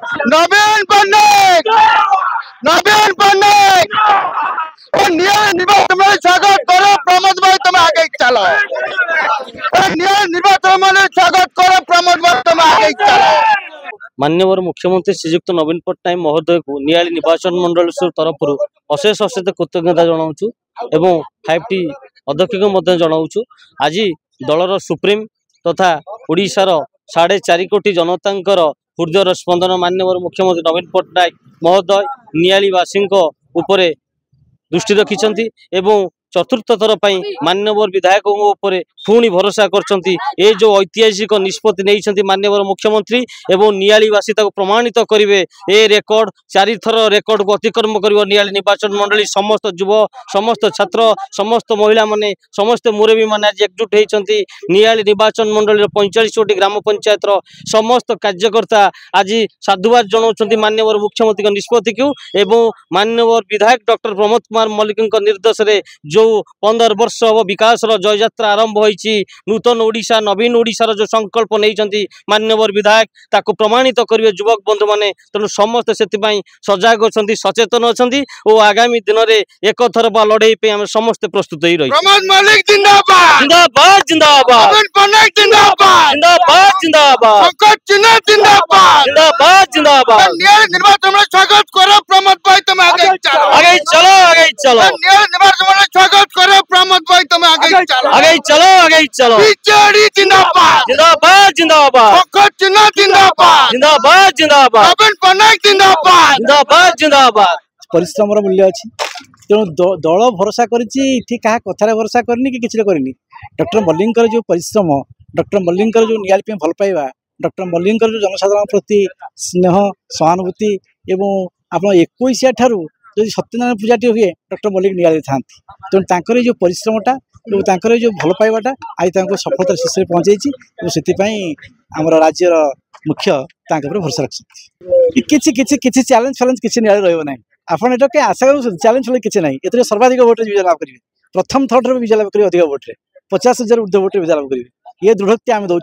नवीन पन्नेक नवीन पन्नेक निर्वाचन में स्वागत करो प्रमोद भाई तुम आगे चलो निर्वाचन में स्वागत करो प्रमोद भाई तुम आगे चलो। माननीय मुख्यमंत्री श्रीजुक्त नवीन पट्टनायक महोदय को नियाली निर्वाचन मंडल तरफ अशेष अशेष कृतज्ञता जनाऊँ एवं 5T अध्यक्ष को जनाऊँ। आज दलर सुप्रीम तथा ओडिशार 4.5 कोटी जनतांकर हृदय स्पंदन माननीय मुख्यमंत्री नवीन पट्टनायक महोदय नियालीवासी उपरे दृष्टि रखिंट एवं चतुर्थ थर पर माननीय विधायकों पुणी भरोसा कर जो ऐतिहासिक निष्पत्ति नहीं माननीय मुख्यमंत्री एवं नियालीवासी प्रमाणित करेंगे ए रेकर्ड 4 थर रेकर्ड को अतिक्रम कर नियाली निर्वाचन मंडली समस्त युव समस्त छात्र समस्त महिला माने समस्त मुरबी मैंने आज एकजुट होती नियाली निर्वाचन मंडली 45 ग्राम पंचायत समस्त कार्यकर्ता आज साधुवाद जनाऊँ माननीय मुख्यमंत्री निष्पत्ति को एवं माननीय विधायक डॉक्टर प्रमोद कुमार मल्लिक निर्देश में जो 15 वर्ष हम विकास जय यात्रा आरंभ होती नूतन ओडिशा नवीन ओडिशार जो संकल्प नहीं माननीय विधायक ताको प्रमाणित करेंगे युवक बंधु मैंने तेणु समस्त से सजग अच्छा सचेतन अच्छा और आगामी दिन में एक थर लड़ाई पे आम समस्त प्रस्तुत ही रही। प्रमोद मल्लिक जिंदाबाद जिंदाबाद जिंदाबाद नवीन पन्नेक जिंदाबाद जिंदाबाद जिंदाबाद पंकज चिन्ह जिंदाबाद जिंदाबाद जिंदाबाद निर्वाचन में स्वागत करो प्रमोद भाई तुम आगे चलो आगे चलो आगे चलो निर्वाचन में स्वागत करो प्रमोद भाई तुम आगे चलो आगे चलो आगे चलो बीजेडी जिंदाबाद जिंदाबाद जिंदाबाद पंकज चिन्ह जिंदाबाद जिंदाबाद जिंदाबाद नवीन पन्नेक जिंदाबाद जिंदाबाद जिंदाबाद परिश्रम मूल्य अच्छी तेणु दल भरोसा करी क्या कथार भरोसा करनी कि किसी करनी डॉक्टर मल्लिक जो परिश्रम डॉक्टर मल्लिक जो नियाली भल पाइबा डॉक्टर मल्लिक जो जनसाधारण प्रति स्नेह सहानुभूति एवं आप 21 ठारू जो सत्यनारायण पूजाटी हुए डॉक्टर मल्लिक नियाली था तेणु जो परिश्रमटा और जो भल पाइबाटा आज सफलतार शीर्ष में पहुँचे आम राज्यर मुख्य भरोसा रखते चैलेंज फैलेंज किसी नियाली रही आपड़ ये आशा कर चैलेंज फैलेंज किसी ना ये सर्वाधिक भोटे विजय लाभ करेंगे प्रथम थर विजय लाभ करेंगे अधिक भोटे 50,000 ऊर्ध्व भोटे विजय लाभ करेंगे ये दृढ़ोक्ति आम दौर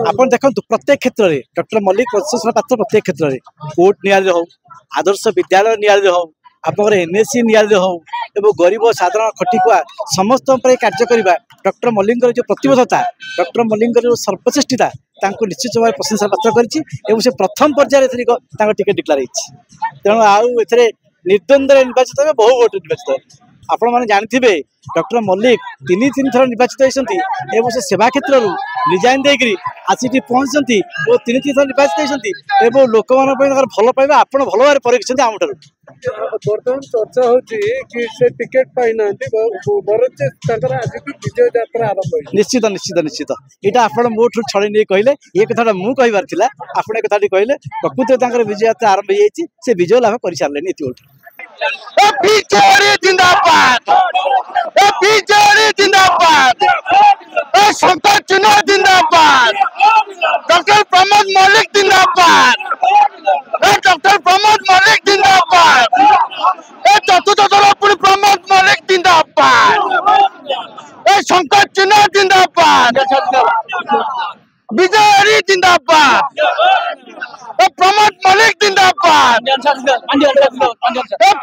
आप देखो प्रत्येक क्षेत्र में डॉक्टर मल्लिक प्रशंसा पात्र प्रत्येक क्षेत्र में कोर्ट नियाली हो आदर्श विद्यालय नियाली हो आप NSC नियाली हो एवं गरीब साधारण खटिकुआ समस्त कार्य करवा डॉक्टर मल्लिक जो प्रतिबद्धता डॉक्टर मल्लिक जो सर्वचेष्टिता निश्चित भाव प्रशंसा पात्र कर प्रथम पर्यायर टिकेट डिक्लेयर होती तेणु आउ निर्द्वंद निर्वाचित हे बहु भोट निर्वाचित आपण मैंने जानते डॉक्टर मल्लिक 3 थर निर्वाचित होती से सेवा क्षेत्र रिजाइन देकर आसिक पहुंचती और 3 थर निर्वाचित होती लोक भल पाइबा आप भल भाव परीक्षा आम ठार बर्तमान चर्चा होती से टिकेट पाई ना विजय यात्रा आरंभ निश्चित निश्चित निश्चित यहाँ आप मोठू छड़ी नहीं कहले ये कथा मुझे कहबार आपड़ कथा कहले प्रकृत विजय यात्रा आरंभ हो विजय लाभ कर सारे इति बीजेडी जिंदाबाद बीजेडी जिंदाबाद पंकज चिन्ह जिंदाबाद डॉक्टर प्रमोद मल्लिक जिंदाबाद डॉक्टर प्रमोद मल्लिक जिंदाबाद चतुर्थ दल पुणी प्रमोद मल्लिक जिंदाबाद पंकज चिन्ह जिंदाबाद बीजेडी जिंदाबाद प्रमोद मल्लिक जिंदाबाद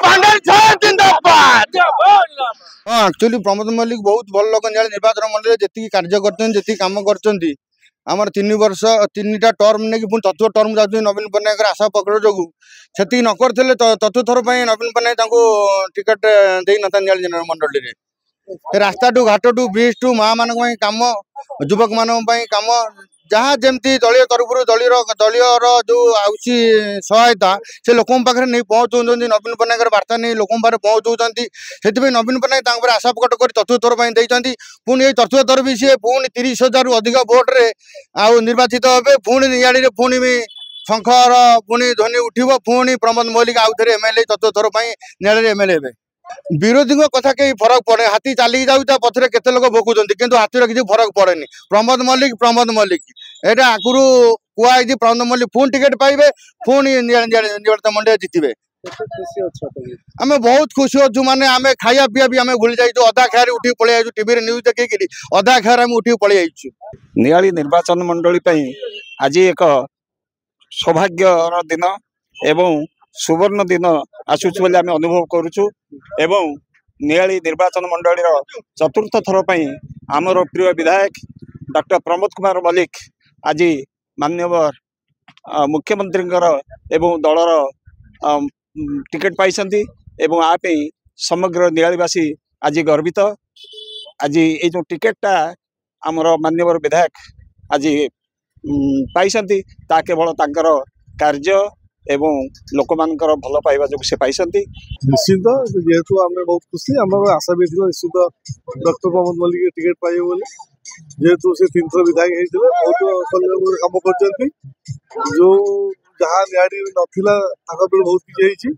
पांडल साहब जिंदाबाद। हाँ एक्चुअली प्रमोद मल्लिक बहुत भल लोक निर्वाचन मंडल जी कार्य कर कम कर आमर 3 वर्ष 3टा टर्म नहीं पुणी चतुर्थ टर्म जाऊँ नवीन पट्टनायक आशा पकड़ जो से न करते चतुर्थ थर पर नवीन पट्टनायक टिकेट दे ना जनरल मंडल में रास्ता टू घाट टू ब्रिज टू माँ मान कम युवक मान कम जहाँ जमती दलीय तरफ दलीय जो आउसी सहायता से लोक पाखे नहीं पहुँचुं नवीन पट्टनायक वार्ता नहीं लोक पाखे पहुँचाऊँ से नवीन पट्टनायक आशा प्रकट कर चतुर्थ थर पर पुणी चतुर्थ थर भी सी पुणी 30,000 अधिक भोट्रे आउ निर्वाचित हे पुणी नियाड़ी पुणी भी शंखर पुणी ध्वनि उठब पुणी प्रमोद मल्लिक आउ थे MLA चतुर्थ थर पर नियाड़ी MLA हे विरोधी कथा कहीं फरक पड़े हाथी चली जाऊँ पथर के लोग भोगुंट कि हाथीर किसी फरक पड़ेनि प्रमोद मल्लिक यहाँ आगुरी कहुई प्रमोद मल्लिक पुणी टिकेट पाइबे पुणी निर्वाचन मंडल जितबे आम बहुत खुशी अच्छु माने आम खाया पीया भी आम भूल जाइए अधा खाया उठी पलि टीवी न्यूज देखिए अधा खाया उठी पलि नियाली निर्वाचन मंडली आज एक सौभाग्यर दिन एवं सुवर्ण दिन आसुच बोली आम अनुभव करुचु एवं नियाली निर्वाचन मंडल चतुर्थ थर पर आमर प्रिय विधायक डॉक्टर प्रमोद कुमार मल्लिक आज माननीय मुख्यमंत्री एवं दलर टिकेट पाई एवं आप समग्र नियालीवासी आज गर्वित। आज ये जो टिकेटा आमर माननीय विधायक आज पाई केवल तांकर कार्य एवं लोक मानकर भल पाइबा जो से पाई निश्चित जेहेतु आम बहुत खुशी आम आशा भी थी निश्चित डॉक्टर प्रमोद मल्लिक टिकेट पाइबे बोली जेहेतु से 3 थर विधायक होते बहुत कल्याण कम कर जो जहाँ निहाड़ी नाला बहुत किसी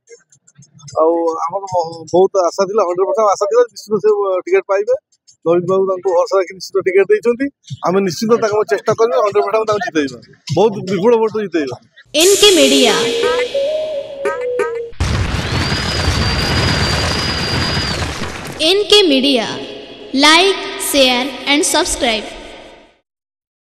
बहुत आशा थी 100% आशा थी निश्चित से टिकेट पाइबे। नवीन बाबू भरसा रखी निश्चित टिकेट देते आम निश्चित चेष्टा कर 100% जितेगा बहुत विपुल भोट जितेगा। NK media like share and subscribe.